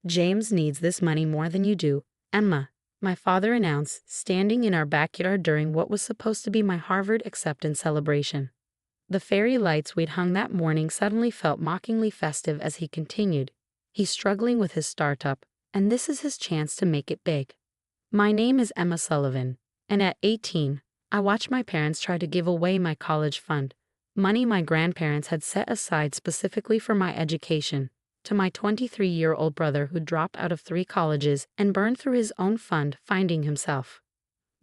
James needs this money more than you do, Emma, my father announced, standing in our backyard during what was supposed to be my Harvard acceptance celebration. The fairy lights we'd hung that morning suddenly felt mockingly festive as he continued. He's struggling with his startup, and this is his chance to make it big. My name is Emma Sullivan, and at 18, I watched my parents try to give away my college fund, money my grandparents had set aside specifically for my education, to my 23-year-old brother who dropped out of 3 colleges and burned through his own fund finding himself.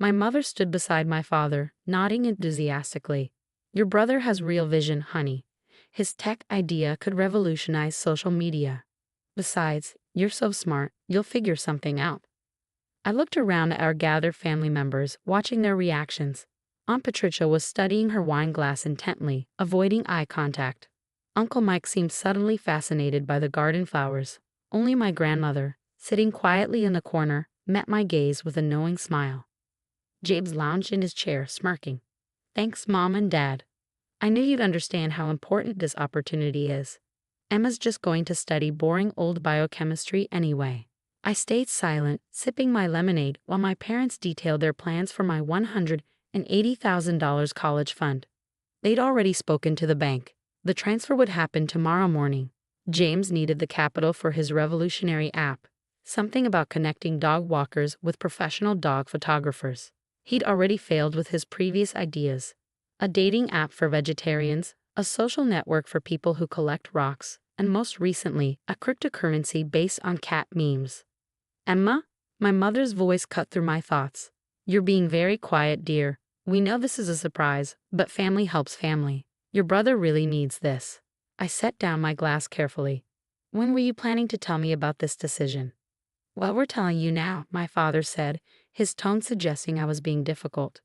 My mother stood beside my father, nodding enthusiastically. Your brother has real vision, honey. His tech idea could revolutionize social media. Besides, you're so smart, you'll figure something out. I looked around at our gathered family members, watching their reactions. Aunt Patricia was studying her wine glass intently, avoiding eye contact. Uncle Mike seemed suddenly fascinated by the garden flowers. Only my grandmother, sitting quietly in the corner, met my gaze with a knowing smile. James lounged in his chair, smirking. Thanks, Mom and Dad. I knew you'd understand how important this opportunity is. Emma's just going to study boring old biochemistry anyway. I stayed silent, sipping my lemonade while my parents detailed their plans for my $180,000 college fund. They'd already spoken to the bank. The transfer would happen tomorrow morning. James needed the capital for his revolutionary app, something about connecting dog walkers with professional dog photographers. He'd already failed with his previous ideas. A dating app for vegetarians, a social network for people who collect rocks, and most recently, a cryptocurrency based on cat memes. Emma? My mother's voice cut through my thoughts. You're being very quiet, dear. We know this is a surprise, but family helps family. Your brother really needs this. I set down my glass carefully. When were you planning to tell me about this decision? Well, we're telling you now, my father said, his tone suggesting I was being difficult.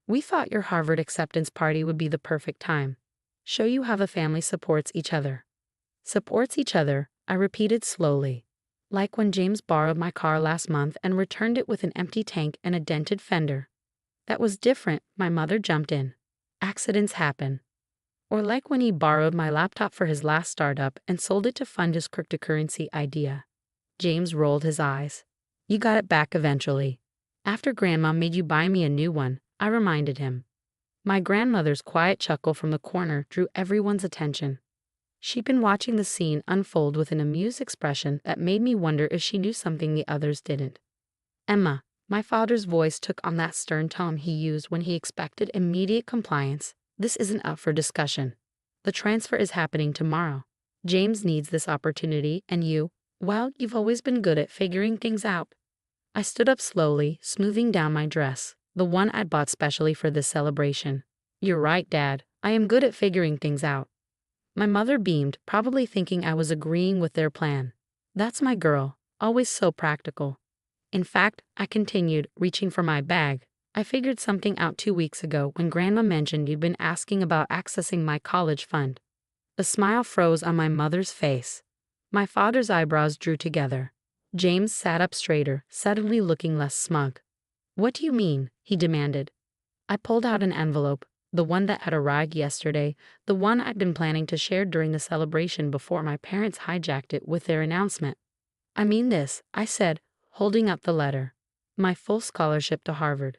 We thought your Harvard acceptance party would be the perfect time. Show you how the family supports each other. Supports each other, I repeated slowly. Like when James borrowed my car last month and returned it with an empty tank and a dented fender. That was different, my mother jumped in. Accidents happen. Or like when he borrowed my laptop for his last startup and sold it to fund his cryptocurrency idea. James rolled his eyes. You got it back eventually. After Grandma made you buy me a new one, I reminded him. My grandmother's quiet chuckle from the corner drew everyone's attention. She'd been watching the scene unfold with an amused expression that made me wonder if she knew something the others didn't. Emma, my father's voice took on that stern tone he used when he expected immediate compliance. This isn't up for discussion. The transfer is happening tomorrow. James needs this opportunity, and you, well, you've always been good at figuring things out. I stood up slowly, smoothing down my dress, the one I'd bought specially for this celebration. You're right, Dad. I am good at figuring things out. My mother beamed, probably thinking I was agreeing with their plan. That's my girl, always so practical. In fact, I continued, reaching for my bag. I figured something out 2 weeks ago when Grandma mentioned you'd been asking about accessing my college fund. A smile froze on my mother's face. My father's eyebrows drew together. James sat up straighter, suddenly looking less smug. What do you mean? He demanded. I pulled out an envelope, the one that had arrived yesterday, the one I'd been planning to share during the celebration before my parents hijacked it with their announcement. I mean this, I said, holding up the letter. My full scholarship to Harvard.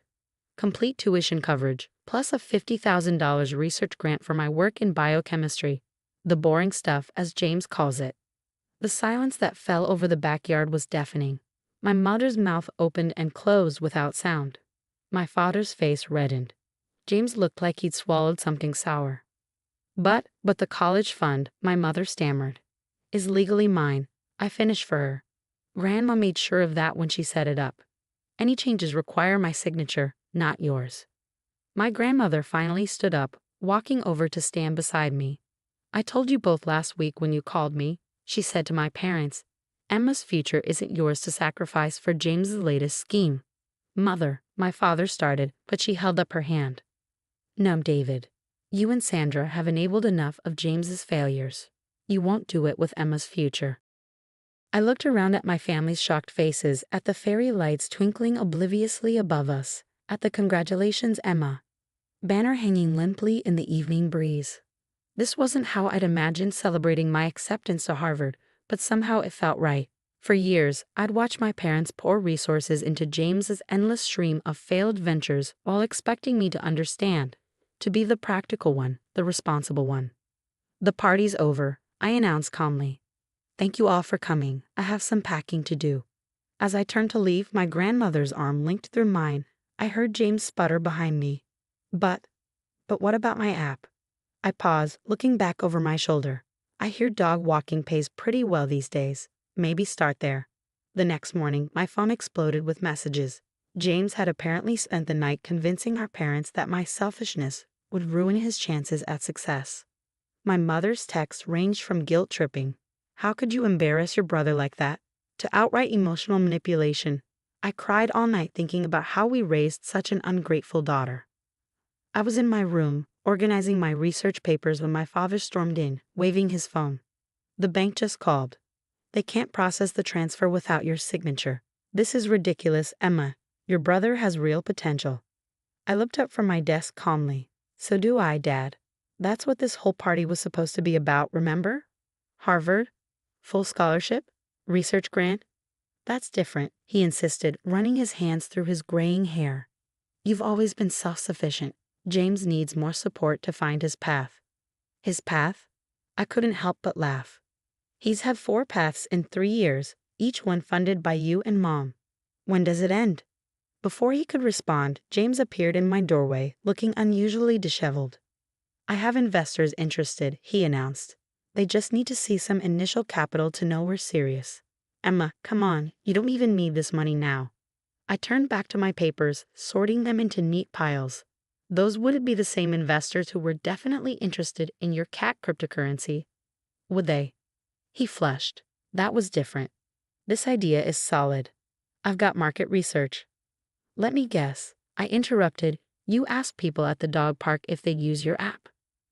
Complete tuition coverage, plus a $50,000 research grant for my work in biochemistry. The boring stuff, as James calls it. The silence that fell over the backyard was deafening. My mother's mouth opened and closed without sound. My father's face reddened. James looked like he'd swallowed something sour. But the college fund, my mother stammered, is legally mine. I finished for her. Grandma made sure of that when she set it up. Any changes require my signature, not yours. My grandmother finally stood up, walking over to stand beside me. I told you both last week when you called me, she said to my parents. Emma's future isn't yours to sacrifice for James's latest scheme. Mother, my father started, but she held up her hand. No, David. You and Sandra have enabled enough of James's failures. You won't do it with Emma's future. I looked around at my family's shocked faces, at the fairy lights twinkling obliviously above us, at the "Congratulations, Emma" banner hanging limply in the evening breeze. This wasn't how I'd imagined celebrating my acceptance to Harvard, but somehow it felt right. For years, I'd watched my parents pour resources into James's endless stream of failed ventures while expecting me to understand, to be the practical one, the responsible one. The party's over, I announced calmly. Thank you all for coming. I have some packing to do. As I turned to leave, my grandmother's arm linked through mine. I heard James sputter behind me. But what about my app? I paused, looking back over my shoulder. I hear dog walking pays pretty well these days. Maybe start there. The next morning, my phone exploded with messages. James had apparently spent the night convincing our parents that my selfishness would ruin his chances at success. My mother's texts ranged from guilt-tripping, "How could you embarrass your brother like that?" to outright emotional manipulation. I cried all night thinking about how we raised such an ungrateful daughter. I was in my room, organizing my research papers when my father stormed in, waving his phone. "The bank just called. They can't process the transfer without your signature. This is ridiculous, Emma. Your brother has real potential." I looked up from my desk calmly. "So do I, Dad. That's what this whole party was supposed to be about, remember? Harvard? Full scholarship? Research grant?" "That's different," he insisted, running his hands through his graying hair. "You've always been self-sufficient. James needs more support to find his path." His path? I couldn't help but laugh. He's had 4 paths in 3 years, each one funded by you and Mom. When does it end? Before he could respond, James appeared in my doorway, looking unusually disheveled. "I have investors interested," he announced. "They just need to see some initial capital to know we're serious." "Emma, come on, you don't even need this money now." I turned back to my papers, sorting them into neat piles. Those wouldn't be the same investors who were definitely interested in your cat cryptocurrency, would they? He flushed. That was different. "This idea is solid. I've got market research." "Let me guess," I interrupted. "You asked people at the dog park if they'd use your app."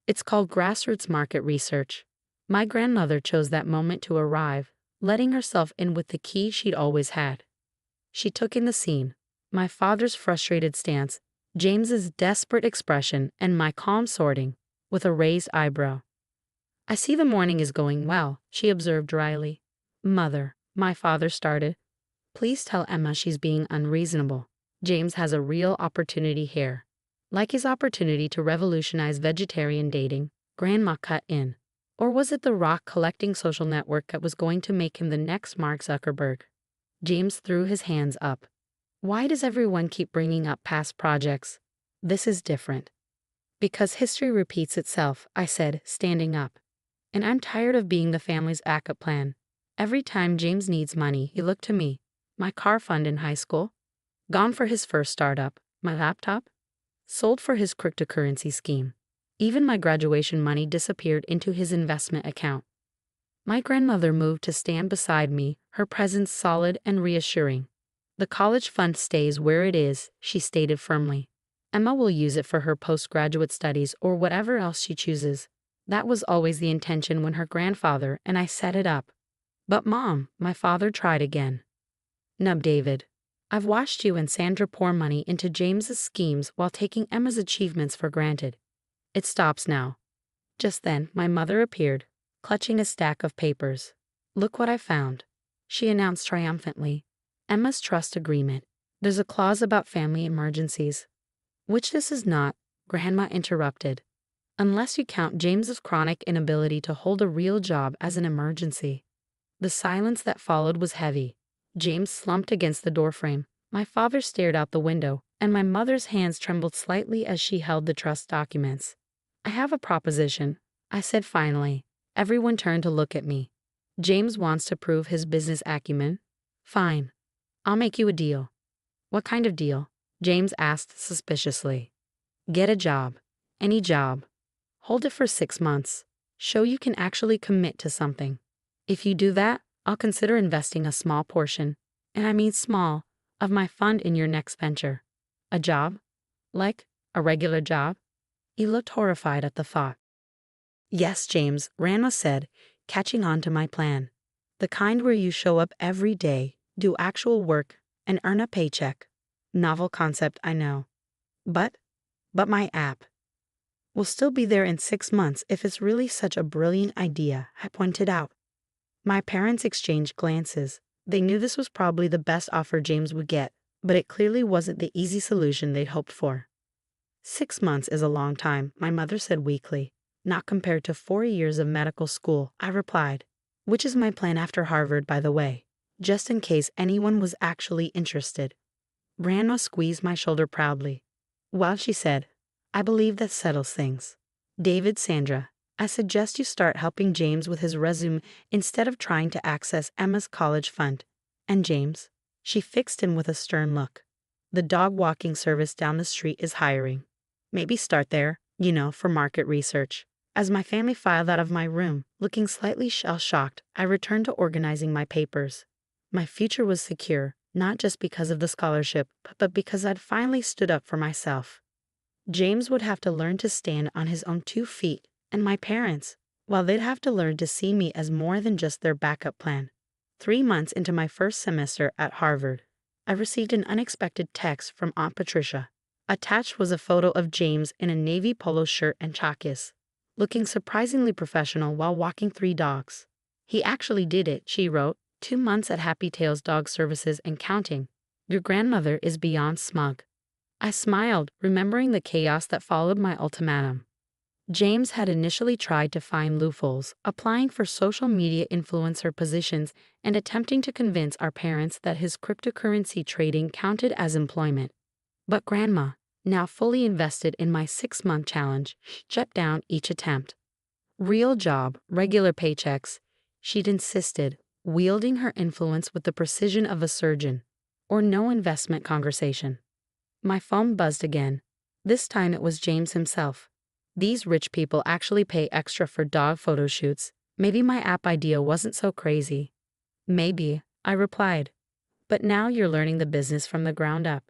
"It's called grassroots market research." My grandmother chose that moment to arrive, letting herself in with the key she'd always had. She took in the scene: my father's frustrated stance, James's desperate expression, and my calm sorting, with a raised eyebrow. "I see the morning is going well," she observed dryly. "Mother," my father started, "please tell Emma she's being unreasonable. James has a real opportunity here." Like his opportunity to revolutionize vegetarian dating, Grandma cut in. Or was it the rock-collecting social network that was going to make him the next Mark Zuckerberg? James threw his hands up. "Why does everyone keep bringing up past projects? This is different." "Because history repeats itself," I said, standing up. "And I'm tired of being the family's backup plan. Every time James needs money, he looked to me. My car fund in high school. Gone for his first startup. My laptop. Sold for his cryptocurrency scheme. Even my graduation money disappeared into his investment account." My grandmother moved to stand beside me, her presence solid and reassuring. "The college fund stays where it is," she stated firmly. "Emma will use it for her postgraduate studies or whatever else she chooses." That was always the intention when her grandfather and I set it up. "But Mom," my father tried again. "Nub David, I've watched you and Sandra pour money into James's schemes while taking Emma's achievements for granted. It stops now." Just then, my mother appeared, clutching a stack of papers. "Look what I found," she announced triumphantly. "Emma's trust agreement. There's a clause about family emergencies." "Which this is not," Grandma interrupted. "Unless you count James's chronic inability to hold a real job as an emergency." The silence that followed was heavy. James slumped against the doorframe. My father stared out the window, and my mother's hands trembled slightly as she held the trust documents. "I have a proposition," I said finally. Everyone turned to look at me. "James wants to prove his business acumen." "Fine. I'll make you a deal." "What kind of deal?" James asked suspiciously. "Get a job. Any job. Hold it for 6 months. Show you can actually commit to something. If you do that, I'll consider investing a small portion, and I mean small, of my fund in your next venture." "A job? Like a regular job?" He looked horrified at the thought. "Yes, James," Grandma said, catching on to my plan. "The kind where you show up every day, do actual work, and earn a paycheck." Novel concept, I know. But my app will still be there in 6 months if it's really such a brilliant idea," I pointed out. My parents exchanged glances. They knew this was probably the best offer James would get, but it clearly wasn't the easy solution they'd hoped for. 6 months is a long time, my mother said weakly. Not compared to 4 years of medical school, I replied. Which is my plan after Harvard, by the way, just in case anyone was actually interested. Grandma squeezed my shoulder proudly. Well, she said, I believe that settles things. David, Sandra, I suggest you start helping James with his resume instead of trying to access Emma's college fund. And James? She fixed him with a stern look. The dog walking service down the street is hiring. Maybe start there, for market research. As my family filed out of my room, looking slightly shell-shocked, I returned to organizing my papers. My future was secure, not just because of the scholarship, but because I'd finally stood up for myself. James would have to learn to stand on his own 2 feet, and my parents, well, they'd have to learn to see me as more than just their backup plan. 3 months into my first semester at Harvard, I received an unexpected text from Aunt Patricia. Attached was a photo of James in a navy polo shirt and chakis, looking surprisingly professional while walking 3 dogs. He actually did it, she wrote, 2 months at Happy Tails Dog Services and counting. Your grandmother is beyond smug. I smiled, remembering the chaos that followed my ultimatum. James had initially tried to find loopholes, applying for social media influencer positions and attempting to convince our parents that his cryptocurrency trading counted as employment. But Grandma, now fully invested in my 6-month challenge, shut down each attempt. Real job, regular paychecks, she'd insisted, wielding her influence with the precision of a surgeon, or no investment conversation. My phone buzzed again. This time it was James himself. These rich people actually pay extra for dog photo shoots. Maybe my app idea wasn't so crazy. Maybe, I replied. But now you're learning the business from the ground up.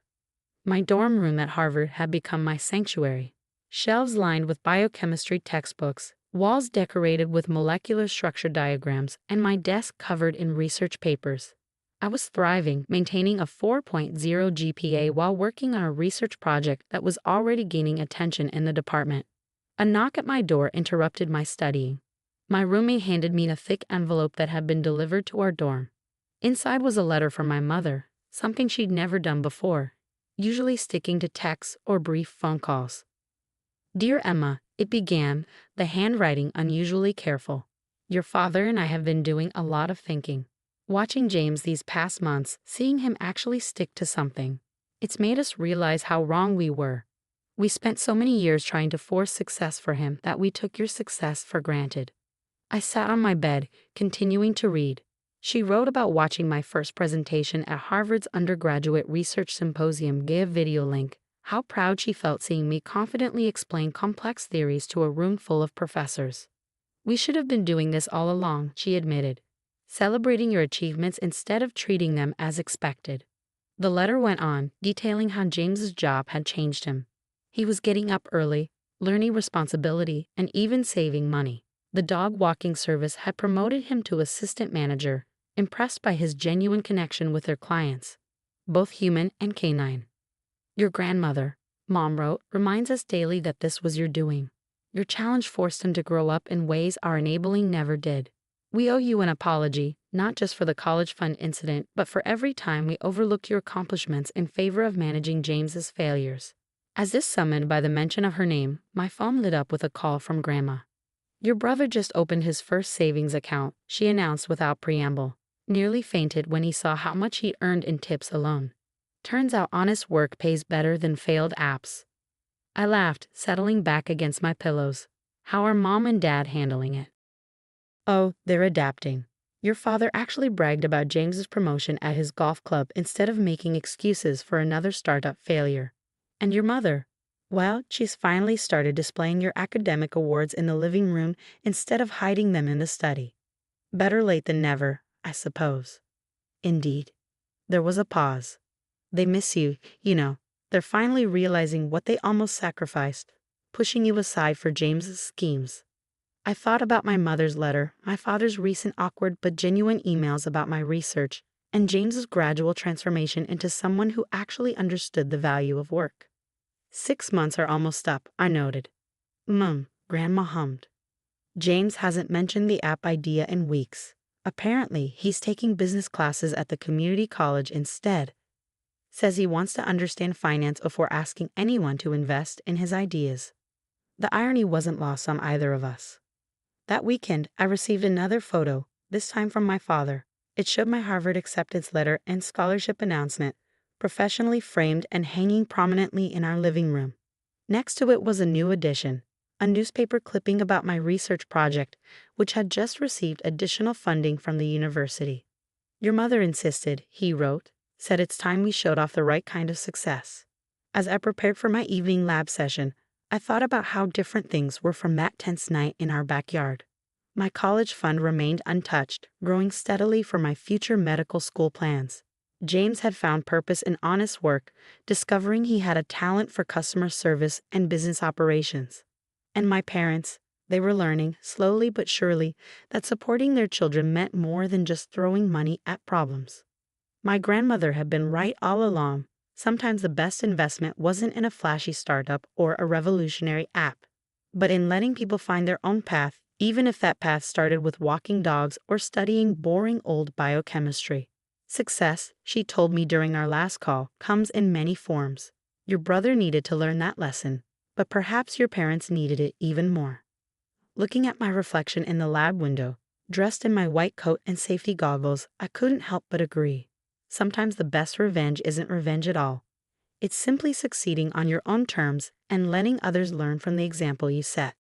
My dorm room at Harvard had become my sanctuary. Shelves lined with biochemistry textbooks, walls decorated with molecular structure diagrams, and my desk covered in research papers. I was thriving, maintaining a 4.0 GPA while working on a research project that was already gaining attention in the department. A knock at my door interrupted my studying. My roommate handed me a thick envelope that had been delivered to our dorm. Inside was a letter from my mother, something she'd never done before, usually sticking to texts or brief phone calls. Dear Emma, it began, the handwriting unusually careful. Your father and I have been doing a lot of thinking. Watching James these past months, seeing him actually stick to something. It's made us realize how wrong we were. We spent so many years trying to force success for him that we took your success for granted. I sat on my bed, continuing to read. She wrote about watching my first presentation at Harvard's undergraduate research symposium, gave a video link, how proud she felt seeing me confidently explain complex theories to a room full of professors. We should have been doing this all along, she admitted, celebrating your achievements instead of treating them as expected. The letter went on, detailing how James's job had changed him. He was getting up early, learning responsibility, and even saving money. The dog walking service had promoted him to assistant manager, impressed by his genuine connection with their clients, both human and canine. Your grandmother, Mom wrote, reminds us daily that this was your doing. Your challenge forced him to grow up in ways our enabling never did. We owe you an apology, not just for the college fund incident, but for every time we overlooked your accomplishments in favor of managing James's failures. As if summoned by the mention of her name, my phone lit up with a call from Grandma. Your brother just opened his first savings account, she announced without preamble. Nearly fainted when he saw how much he earned in tips alone. Turns out honest work pays better than failed apps. I laughed, settling back against my pillows. How are Mom and Dad handling it? Oh, they're adapting. Your father actually bragged about James's promotion at his golf club instead of making excuses for another startup failure. And your mother? Well, she's finally started displaying your academic awards in the living room instead of hiding them in the study. Better late than never, I suppose. Indeed. There was a pause. They miss you, They're finally realizing what they almost sacrificed, pushing you aside for James's schemes. I thought about my mother's letter, my father's recent awkward but genuine emails about my research, and James's gradual transformation into someone who actually understood the value of work. 6 months are almost up, I noted. Grandma hummed. James hasn't mentioned the app idea in weeks. Apparently, he's taking business classes at the community college instead. Says he wants to understand finance before asking anyone to invest in his ideas. The irony wasn't lost on either of us. That weekend, I received another photo, this time from my father. It showed my Harvard acceptance letter and scholarship announcement, professionally framed and hanging prominently in our living room. Next to it was a new addition, a newspaper clipping about my research project, which had just received additional funding from the university. "Your mother insisted," he wrote, "said it's time we showed off the right kind of success." As I prepared for my evening lab session, I thought about how different things were from that tense night in our backyard. My college fund remained untouched, growing steadily for my future medical school plans. James had found purpose in honest work, discovering he had a talent for customer service and business operations. And my parents, they were learning, slowly but surely, that supporting their children meant more than just throwing money at problems. My grandmother had been right all along. Sometimes the best investment wasn't in a flashy startup or a revolutionary app, but in letting people find their own path, even if that path started with walking dogs or studying boring old biochemistry. Success, she told me during our last call, comes in many forms. Your brother needed to learn that lesson, but perhaps your parents needed it even more. Looking at my reflection in the lab window, dressed in my white coat and safety goggles, I couldn't help but agree. Sometimes the best revenge isn't revenge at all. It's simply succeeding on your own terms and letting others learn from the example you set.